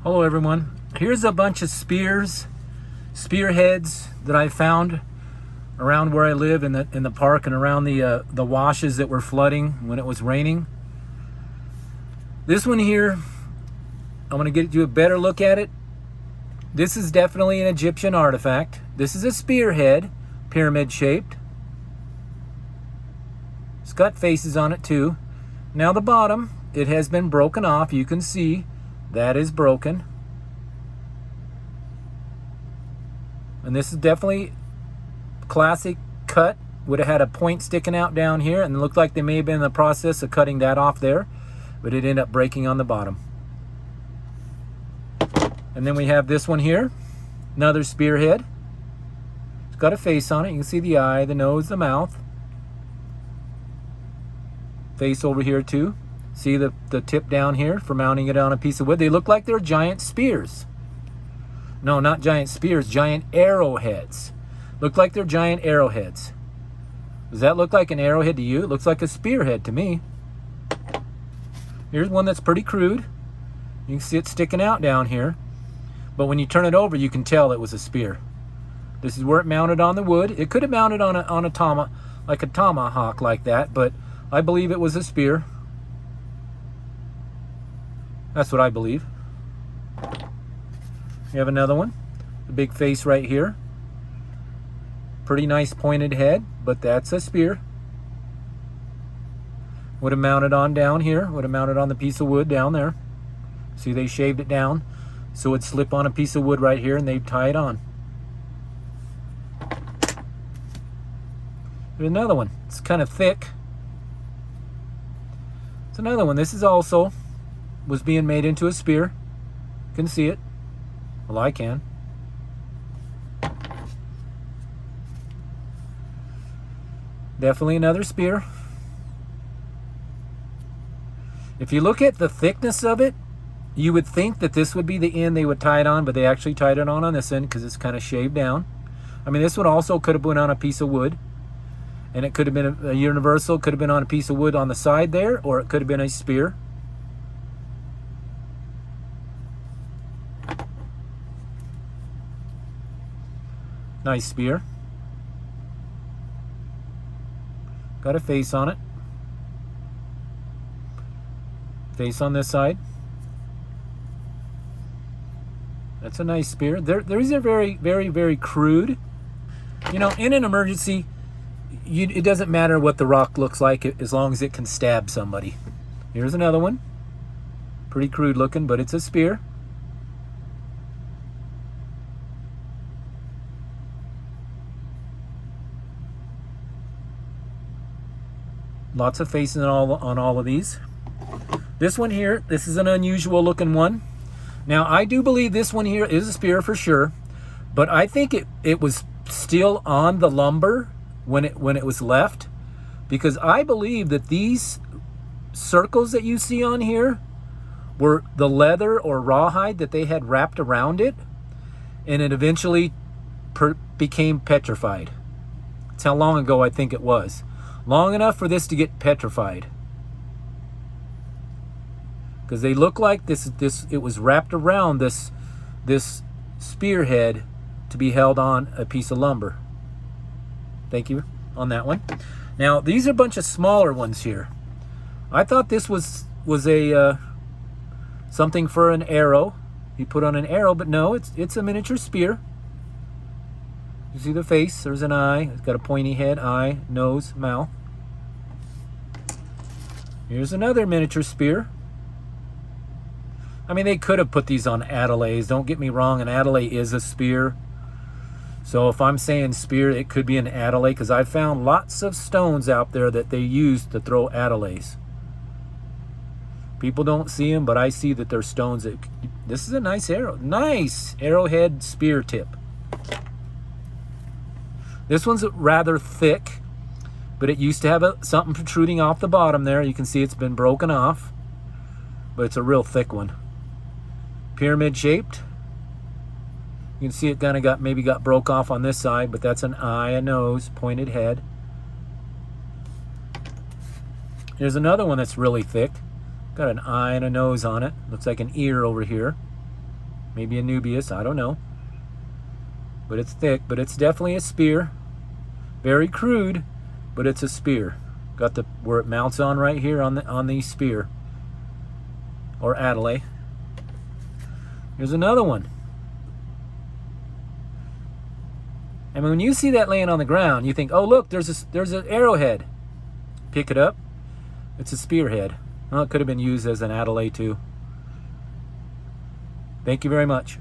Hello everyone. Here's a bunch of spearheads that I found around where I live in the park and around the washes that were flooding when it was raining. This one here, I'm going to get you a better look at it. This is definitely an Egyptian artifact. This is a spearhead, pyramid shaped. It's got faces on it too. Now the bottom, it has been broken off. You can see that is broken. And this is definitely classic cut. Would have had a point sticking out down here, and it looked like they may have been in the process of cutting that off there, but it ended up breaking on the bottom. And then we have this one here, another spearhead. It's got a face on it. You can see the eye, the nose, the mouth. Face over here too. See the tip down here for mounting it on a piece of wood. They look like they're giant spears. No, not giant spears, giant arrowheads. Look like they're giant arrowheads. Does that look like an arrowhead to you? It looks like a spearhead to me. Here's one that's pretty crude. You can see it sticking out down here. But when you turn it over, you can tell it was a spear. This is where it mounted on the wood. It could have mounted on a tomahawk like that, but I believe it was a spear. That's what I believe. You have another one. The big face right here. Pretty nice pointed head, but that's a spear. Would have mounted on down here. Would have mounted on the piece of wood down there. See, they shaved it down so it'd slip on a piece of wood right here and they'd tie it on. There's another one. It's kind of thick. It's another one. This is also was being made into a spear. You can see it. Well, I can. Definitely another spear. If you look at the thickness of it, you would think that this would be the end they would tie it on, but they actually tied it on this end because it's kind of shaved down. I mean, this one also could have been on a piece of wood, and it could have been a universal, could have been on a piece of wood on the side there, or it could have been a spear. Nice spear. Got a face on it. Face on this side. That's a nice spear. These are very, very, very crude. You know, in an emergency, it doesn't matter what the rock looks like as long as it can stab somebody. Here's another one. Pretty crude looking, but it's a spear. Lots of faces on all of these. This one here, this is an unusual looking one. Now, I do believe this one here is a spear for sure, but I think it was still on the lumber when it was left, because I believe that these circles that you see on here were the leather or rawhide that they had wrapped around it, and it eventually became petrified. That's how long ago I think it was. Long enough for this to get petrified. Because they look like it was wrapped around this spearhead to be held on a piece of lumber. Thank you on that one. Now, these are a bunch of smaller ones here. I thought this was a something for an arrow. You put on an arrow, but no, it's a miniature spear. You see the face, there's an eye. It's got a pointy head, eye, nose, mouth. Here's another miniature spear. I mean, they could have put these on adelays. Don't get me wrong, an adelay is a spear. So if I'm saying spear, it could be an adelay, because I've found lots of stones out there that they use to throw adelays. People don't see them, but I see that they're stones. This is a nice arrow. Nice arrowhead spear tip. This one's rather thick, but it used to have something protruding off the bottom there. You can see it's been broken off, but it's a real thick one. Pyramid shaped. You can see it kind of maybe got broke off on this side, but that's an eye, a nose, pointed head. Here's another one that's really thick. Got an eye and a nose on it. Looks like an ear over here. Maybe a Nubius, I don't know. But it's thick, but it's definitely a spear. Very crude, but it's a spear. Got the where it mounts on right here on the spear. Or Adelaide. Here's another one. And when you see that laying on the ground, you think, oh look, there's an arrowhead. Pick it up. It's a spearhead. Well, it could have been used as an Adelaide too. Thank you very much.